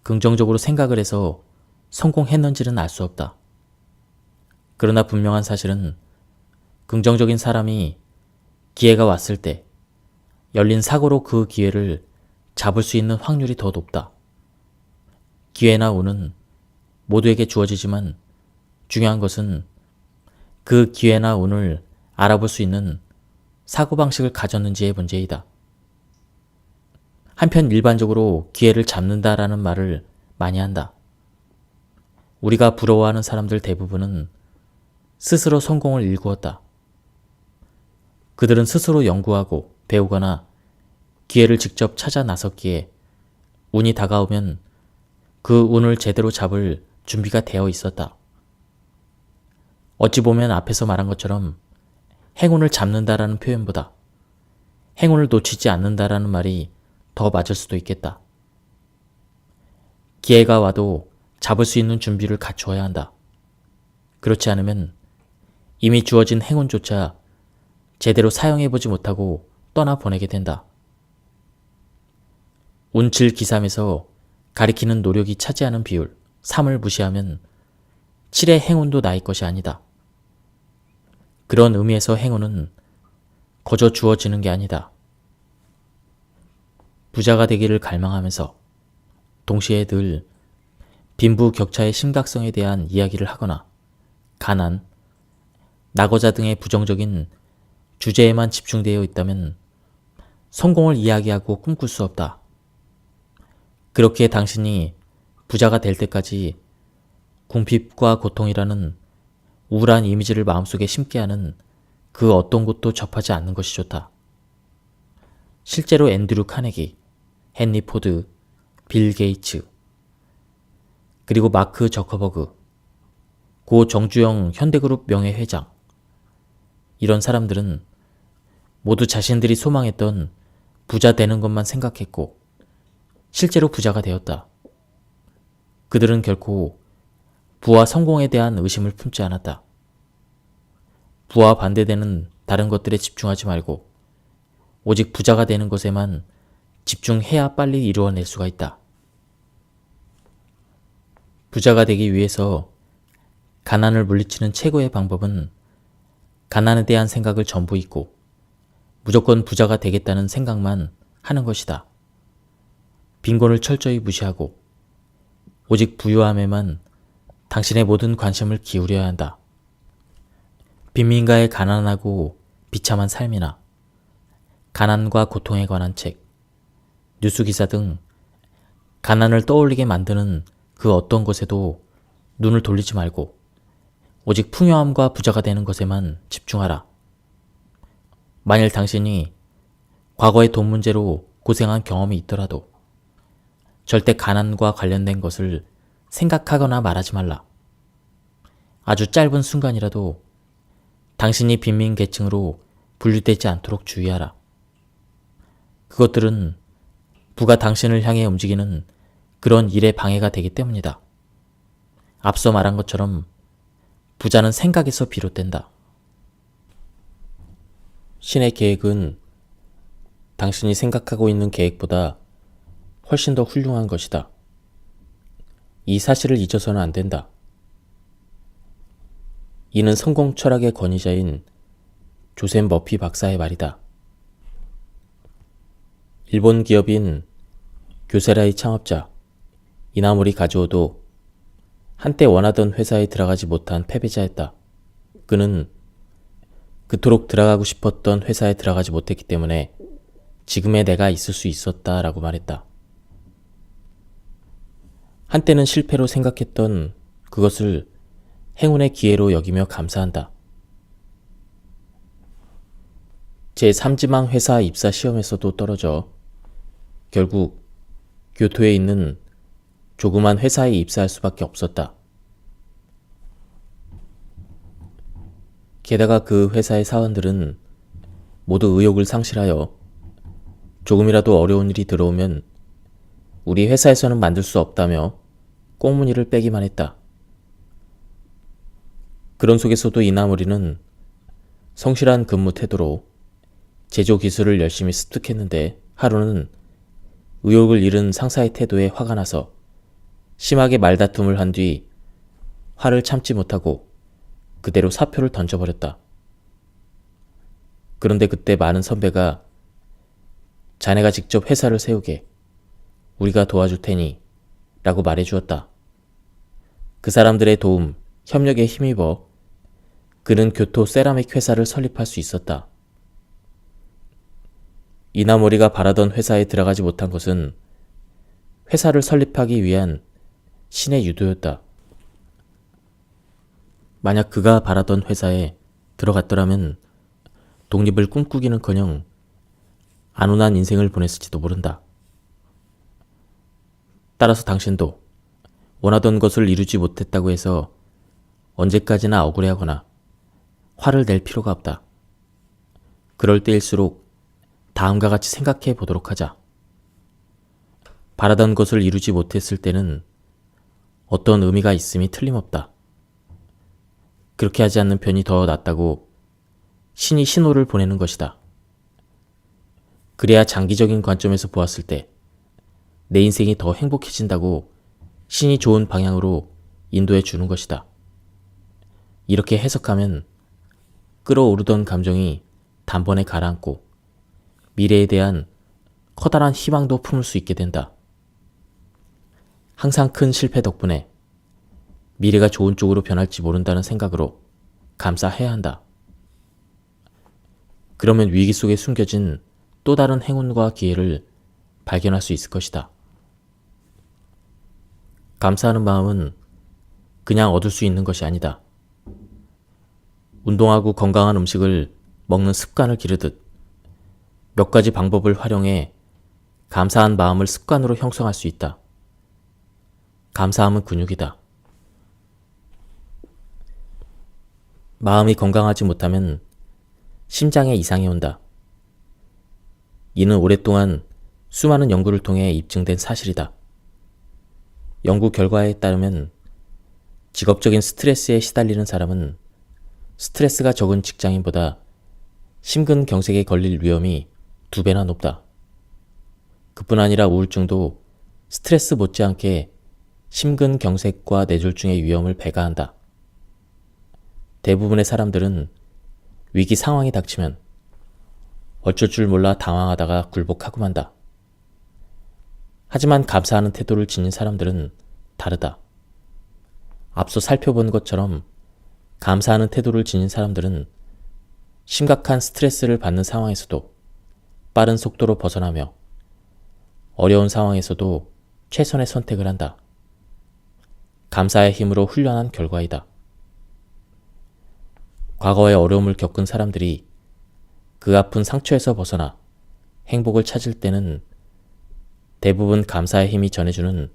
긍정적으로 생각을 해서 성공했는지는 알 수 없다. 그러나 분명한 사실은 긍정적인 사람이 기회가 왔을 때 열린 사고로 그 기회를 잡을 수 있는 확률이 더 높다. 기회나 운은 모두에게 주어지지만 중요한 것은 그 기회나 운을 알아볼 수 있는 사고방식을 가졌는지의 문제이다. 한편 일반적으로 기회를 잡는다라는 말을 많이 한다. 우리가 부러워하는 사람들 대부분은 스스로 성공을 일구었다. 그들은 스스로 연구하고 배우거나 기회를 직접 찾아 나섰기에 운이 다가오면 그 운을 제대로 잡을 준비가 되어 있었다. 어찌 보면 앞에서 말한 것처럼 행운을 잡는다라는 표현보다 행운을 놓치지 않는다라는 말이 더 맞을 수도 있겠다. 기회가 와도 잡을 수 있는 준비를 갖추어야 한다. 그렇지 않으면 이미 주어진 행운조차 제대로 사용해보지 못하고 떠나보내게 된다. 운칠 기삼에서 가리키는 노력이 차지하는 비율 3을 무시하면 7의 행운도 나의 것이 아니다. 그런 의미에서 행운은 거저 주어지는 게 아니다. 부자가 되기를 갈망하면서 동시에 늘 빈부격차의 심각성에 대한 이야기를 하거나 가난, 낙오자 등의 부정적인 주제에만 집중되어 있다면 성공을 이야기하고 꿈꿀 수 없다. 그렇기에 당신이 부자가 될 때까지 궁핍과 고통이라는 우울한 이미지를 마음속에 심게 하는 그 어떤 것도 접하지 않는 것이 좋다. 실제로 앤드류 카네기, 헨리 포드, 빌 게이츠, 그리고 마크 저커버그, 고 정주영 현대그룹 명예회장, 이런 사람들은 모두 자신들이 소망했던 부자 되는 것만 생각했고 실제로 부자가 되었다. 그들은 결코 부와 성공에 대한 의심을 품지 않았다. 부와 반대되는 다른 것들에 집중하지 말고 오직 부자가 되는 것에만 집중해야 빨리 이루어낼 수가 있다. 부자가 되기 위해서 가난을 물리치는 최고의 방법은 가난에 대한 생각을 전부 잊고 무조건 부자가 되겠다는 생각만 하는 것이다. 빈곤을 철저히 무시하고 오직 부유함에만 당신의 모든 관심을 기울여야 한다. 빈민가의 가난하고 비참한 삶이나 가난과 고통에 관한 책, 뉴스기사 등 가난을 떠올리게 만드는 그 어떤 것에도 눈을 돌리지 말고 오직 풍요함과 부자가 되는 것에만 집중하라. 만일 당신이 과거의 돈 문제로 고생한 경험이 있더라도 절대 가난과 관련된 것을 생각하거나 말하지 말라. 아주 짧은 순간이라도 당신이 빈민 계층으로 분류되지 않도록 주의하라. 그것들은 부가 당신을 향해 움직이는 그런 일에 방해가 되기 때문이다. 앞서 말한 것처럼 부자는 생각에서 비롯된다. 신의 계획은 당신이 생각하고 있는 계획보다 훨씬 더 훌륭한 것이다. 이 사실을 잊어서는 안 된다. 이는 성공 철학의 권위자인 조셉 머피 박사의 말이다. 일본 기업인 교세라의 창업자 이나모리 가즈오도 한때 원하던 회사에 들어가지 못한 패배자였다. 그는 그토록 들어가고 싶었던 회사에 들어가지 못했기 때문에 지금의 내가 있을 수 있었다라고 말했다. 한때는 실패로 생각했던 그것을 행운의 기회로 여기며 감사한다. 제3지망 회사 입사 시험에서도 떨어져 결국 교토에 있는 조그만 회사에 입사할 수밖에 없었다. 게다가 그 회사의 사원들은 모두 의욕을 상실하여 조금이라도 어려운 일이 들어오면 우리 회사에서는 만들 수 없다며 꽁무니를 빼기만 했다. 그런 속에서도 이나모리는 성실한 근무 태도로 제조 기술을 열심히 습득했는데 하루는 의욕을 잃은 상사의 태도에 화가 나서 심하게 말다툼을 한 뒤 화를 참지 못하고 그대로 사표를 던져버렸다. 그런데 그때 많은 선배가 자네가 직접 회사를 세우게 우리가 도와줄 테니 라고 말해주었다. 그 사람들의 도움, 협력에 힘입어 그는 교토 세라믹 회사를 설립할 수 있었다. 이나모리가 바라던 회사에 들어가지 못한 것은 회사를 설립하기 위한 신의 유도였다. 만약 그가 바라던 회사에 들어갔더라면 독립을 꿈꾸기는커녕 안온한 인생을 보냈을지도 모른다. 따라서 당신도 원하던 것을 이루지 못했다고 해서 언제까지나 억울해하거나 화를 낼 필요가 없다. 그럴 때일수록 다음과 같이 생각해 보도록 하자. 바라던 것을 이루지 못했을 때는 어떤 의미가 있음이 틀림없다. 그렇게 하지 않는 편이 더 낫다고 신이 신호를 보내는 것이다. 그래야 장기적인 관점에서 보았을 때 내 인생이 더 행복해진다고 신이 좋은 방향으로 인도해 주는 것이다. 이렇게 해석하면 끓어오르던 감정이 단번에 가라앉고 미래에 대한 커다란 희망도 품을 수 있게 된다. 항상 큰 실패 덕분에 미래가 좋은 쪽으로 변할지 모른다는 생각으로 감사해야 한다. 그러면 위기 속에 숨겨진 또 다른 행운과 기회를 발견할 수 있을 것이다. 감사하는 마음은 그냥 얻을 수 있는 것이 아니다. 운동하고 건강한 음식을 먹는 습관을 기르듯 몇 가지 방법을 활용해 감사한 마음을 습관으로 형성할 수 있다. 감사함은 근육이다. 마음이 건강하지 못하면 심장에 이상이 온다. 이는 오랫동안 수많은 연구를 통해 입증된 사실이다. 연구 결과에 따르면 직업적인 스트레스에 시달리는 사람은 스트레스가 적은 직장인보다 심근경색에 걸릴 위험이 2배나 높다. 그뿐 아니라 우울증도 스트레스 못지않게 심근경색과 뇌졸중의 위험을 배가한다. 대부분의 사람들은 위기 상황이 닥치면 어쩔 줄 몰라 당황하다가 굴복하고 만다. 하지만 감사하는 태도를 지닌 사람들은 다르다. 앞서 살펴본 것처럼 감사하는 태도를 지닌 사람들은 심각한 스트레스를 받는 상황에서도 빠른 속도로 벗어나며 어려운 상황에서도 최선의 선택을 한다. 감사의 힘으로 훈련한 결과이다. 과거의 어려움을 겪은 사람들이 그 아픈 상처에서 벗어나 행복을 찾을 때는 대부분 감사의 힘이 전해주는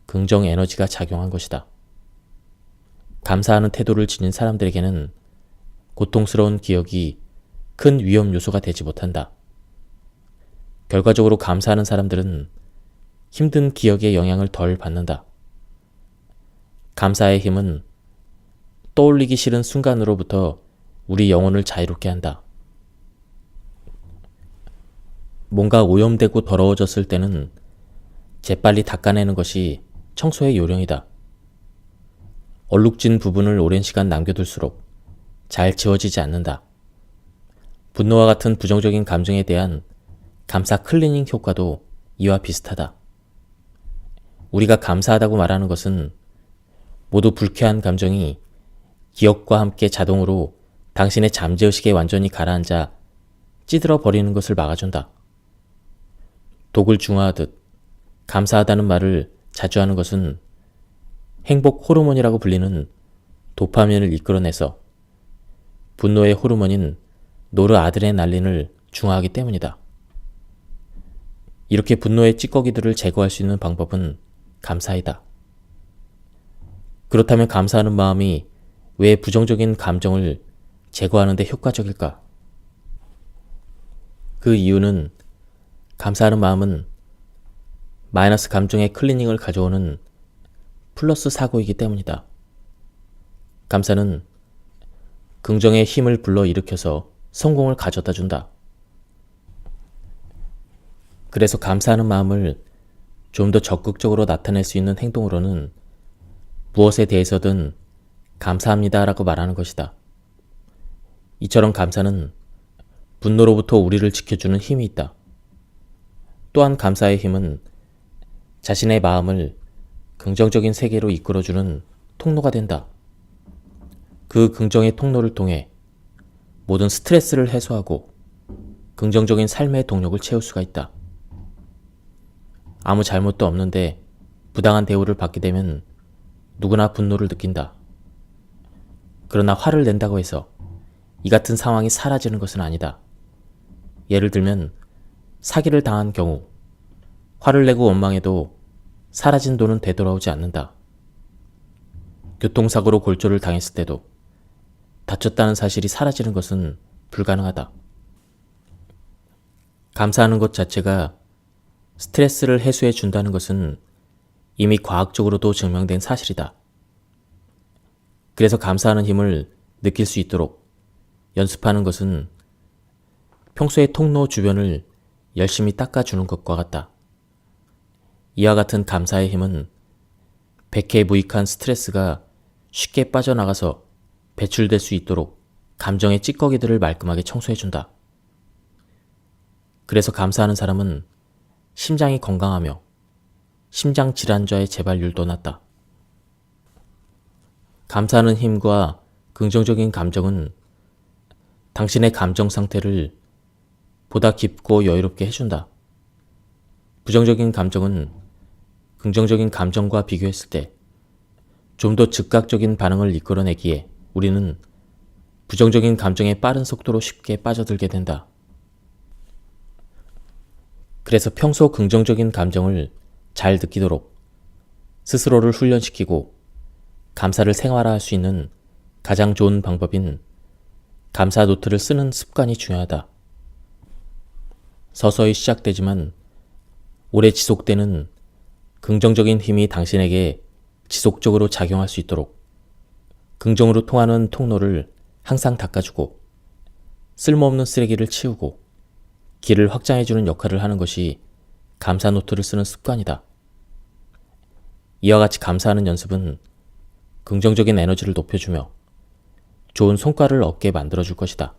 긍정 에너지가 작용한 것이다. 감사하는 태도를 지닌 사람들에게는 고통스러운 기억이 큰 위험 요소가 되지 못한다. 결과적으로 감사하는 사람들은 힘든 기억의 영향을 덜 받는다. 감사의 힘은 떠올리기 싫은 순간으로부터 우리 영혼을 자유롭게 한다. 뭔가 오염되고 더러워졌을 때는 재빨리 닦아내는 것이 청소의 요령이다. 얼룩진 부분을 오랜 시간 남겨둘수록 잘 지워지지 않는다. 분노와 같은 부정적인 감정에 대한 감사 클리닝 효과도 이와 비슷하다. 우리가 감사하다고 말하는 것은 모두 불쾌한 감정이 기억과 함께 자동으로 당신의 잠재의식에 완전히 가라앉아 찌들어 버리는 것을 막아준다. 독을 중화하듯 감사하다는 말을 자주 하는 것은 행복 호르몬이라고 불리는 도파민을 이끌어내서 분노의 호르몬인 노르아드레날린을 중화하기 때문이다. 이렇게 분노의 찌꺼기들을 제거할 수 있는 방법은 감사이다. 그렇다면 감사하는 마음이 왜 부정적인 감정을 제거하는 데 효과적일까? 그 이유는 감사하는 마음은 마이너스 감정의 클리닝을 가져오는 플러스 사고이기 때문이다. 감사는 긍정의 힘을 불러일으켜서 성공을 가져다 준다. 그래서 감사하는 마음을 좀 더 적극적으로 나타낼 수 있는 행동으로는 무엇에 대해서든 감사합니다 라고 말하는 것이다. 이처럼 감사는 분노로부터 우리를 지켜주는 힘이 있다. 또한 감사의 힘은 자신의 마음을 긍정적인 세계로 이끌어주는 통로가 된다. 그 긍정의 통로를 통해 모든 스트레스를 해소하고 긍정적인 삶의 동력을 채울 수가 있다. 아무 잘못도 없는데 부당한 대우를 받게 되면 누구나 분노를 느낀다. 그러나 화를 낸다고 해서 이 같은 상황이 사라지는 것은 아니다. 예를 들면 사기를 당한 경우 화를 내고 원망해도 사라진 돈은 되돌아오지 않는다. 교통사고로 골절을 당했을 때도 다쳤다는 사실이 사라지는 것은 불가능하다. 감사하는 것 자체가 스트레스를 해소해 준다는 것은 이미 과학적으로도 증명된 사실이다. 그래서 감사하는 힘을 느낄 수 있도록 연습하는 것은 평소의 통로 주변을 열심히 닦아주는 것과 같다. 이와 같은 감사의 힘은 백해무익한 스트레스가 쉽게 빠져나가서 배출될 수 있도록 감정의 찌꺼기들을 말끔하게 청소해준다. 그래서 감사하는 사람은 심장이 건강하며 심장 질환자의 재발률도 낮다. 감사하는 힘과 긍정적인 감정은 당신의 감정 상태를 보다 깊고 여유롭게 해준다. 부정적인 감정은 긍정적인 감정과 비교했을 때 좀 더 즉각적인 반응을 이끌어내기에 우리는 부정적인 감정에 빠른 속도로 쉽게 빠져들게 된다. 그래서 평소 긍정적인 감정을 잘 느끼도록 스스로를 훈련시키고 감사를 생활화할 수 있는 가장 좋은 방법인 감사 노트를 쓰는 습관이 중요하다. 서서히 시작되지만 오래 지속되는 긍정적인 힘이 당신에게 지속적으로 작용할 수 있도록 긍정으로 통하는 통로를 항상 닦아주고 쓸모없는 쓰레기를 치우고 길을 확장해주는 역할을 하는 것이 감사 노트를 쓰는 습관이다. 이와 같이 감사하는 연습은 긍정적인 에너지를 높여주며 좋은 성과를 얻게 만들어줄 것이다.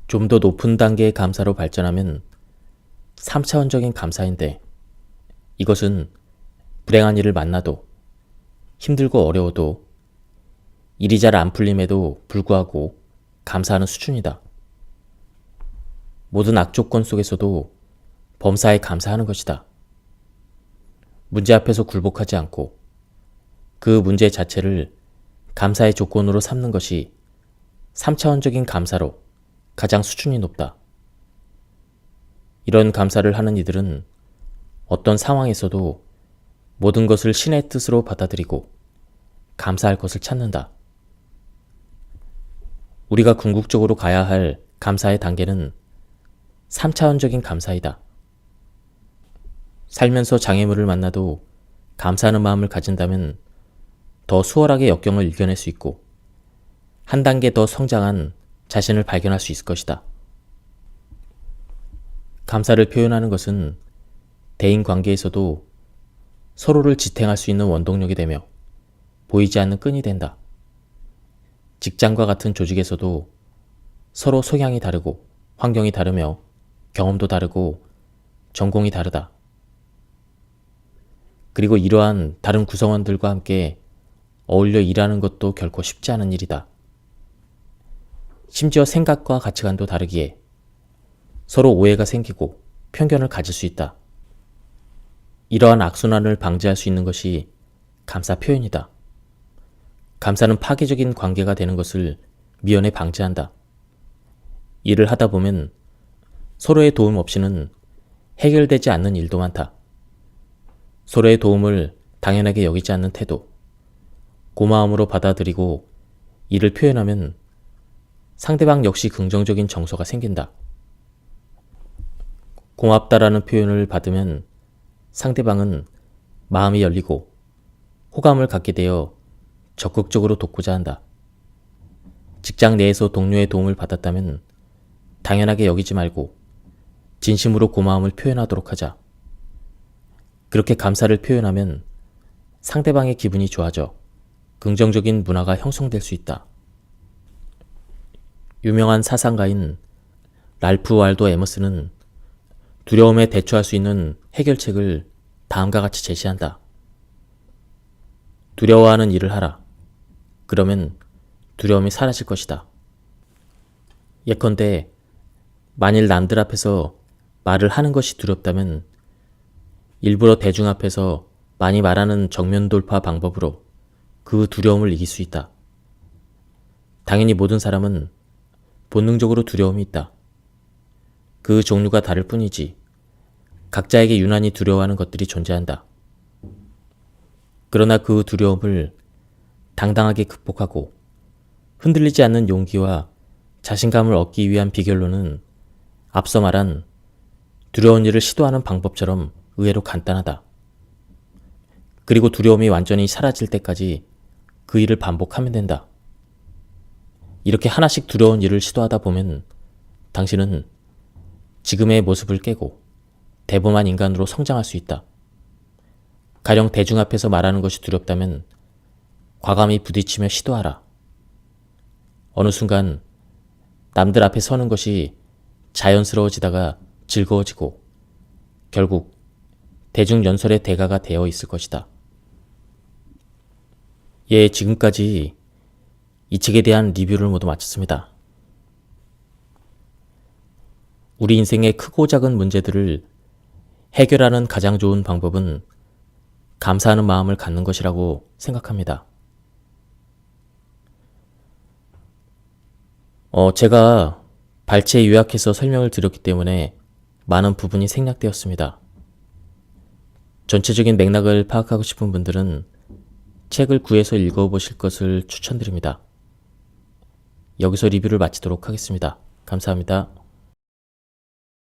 좀 더 높은 단계의 감사로 발전하면 3차원적인 감사인데 이것은 불행한 일을 만나도 힘들고 어려워도 일이 잘 안 풀림에도 불구하고 감사하는 수준이다. 모든 악조건 속에서도 범사에 감사하는 것이다. 문제 앞에서 굴복하지 않고 그 문제 자체를 감사의 조건으로 삼는 것이 3차원적인 감사로 가장 수준이 높다. 이런 감사를 하는 이들은 어떤 상황에서도 모든 것을 신의 뜻으로 받아들이고 감사할 것을 찾는다. 우리가 궁극적으로 가야 할 감사의 단계는 3차원적인 감사이다. 살면서 장애물을 만나도 감사하는 마음을 가진다면 더 수월하게 역경을 이겨낼 수 있고 한 단계 더 성장한 자신을 발견할 수 있을 것이다. 감사를 표현하는 것은 대인 관계에서도 서로를 지탱할 수 있는 원동력이 되며 보이지 않는 끈이 된다. 직장과 같은 조직에서도 서로 성향이 다르고 환경이 다르며 경험도 다르고 전공이 다르다. 그리고 이러한 다른 구성원들과 함께 어울려 일하는 것도 결코 쉽지 않은 일이다. 심지어 생각과 가치관도 다르기에 서로 오해가 생기고 편견을 가질 수 있다. 이러한 악순환을 방지할 수 있는 것이 감사 표현이다. 감사는 파괴적인 관계가 되는 것을 미연에 방지한다. 일을 하다 보면 서로의 도움 없이는 해결되지 않는 일도 많다. 서로의 도움을 당연하게 여기지 않는 태도, 고마움으로 받아들이고 이를 표현하면 상대방 역시 긍정적인 정서가 생긴다. 고맙다라는 표현을 받으면 상대방은 마음이 열리고 호감을 갖게 되어 적극적으로 돕고자 한다. 직장 내에서 동료의 도움을 받았다면 당연하게 여기지 말고 진심으로 고마움을 표현하도록 하자. 그렇게 감사를 표현하면 상대방의 기분이 좋아져 긍정적인 문화가 형성될 수 있다. 유명한 사상가인 랄프 waldo 에머슨은 두려움에 대처할 수 있는 해결책을 다음과 같이 제시한다. 두려워하는 일을 하라. 그러면 두려움이 사라질 것이다. 예컨대 만일 남들 앞에서 말을 하는 것이 두렵다면 일부러 대중 앞에서 많이 말하는 정면 돌파 방법으로 그 두려움을 이길 수 있다. 당연히 모든 사람은 본능적으로 두려움이 있다. 그 종류가 다를 뿐이지 각자에게 유난히 두려워하는 것들이 존재한다. 그러나 그 두려움을 당당하게 극복하고 흔들리지 않는 용기와 자신감을 얻기 위한 비결로는 앞서 말한 두려운 일을 시도하는 방법처럼 의외로 간단하다. 그리고 두려움이 완전히 사라질 때까지 그 일을 반복하면 된다. 이렇게 하나씩 두려운 일을 시도하다 보면 당신은 지금의 모습을 깨고 대범한 인간으로 성장할 수 있다. 가령 대중 앞에서 말하는 것이 두렵다면 과감히 부딪히며 시도하라. 어느 순간 남들 앞에 서는 것이 자연스러워지다가 즐거워지고 결국 대중연설의 대가가 되어 있을 것이다. 예, 지금까지 이 책에 대한 리뷰를 모두 마쳤습니다. 우리 인생의 크고 작은 문제들을 해결하는 가장 좋은 방법은 감사하는 마음을 갖는 것이라고 생각합니다. 제가 발췌 요약해서 설명을 드렸기 때문에 많은 부분이 생략되었습니다. 전체적인 맥락을 파악하고 싶은 분들은 책을 구해서 읽어보실 것을 추천드립니다. 여기서 리뷰를 마치도록 하겠습니다. 감사합니다.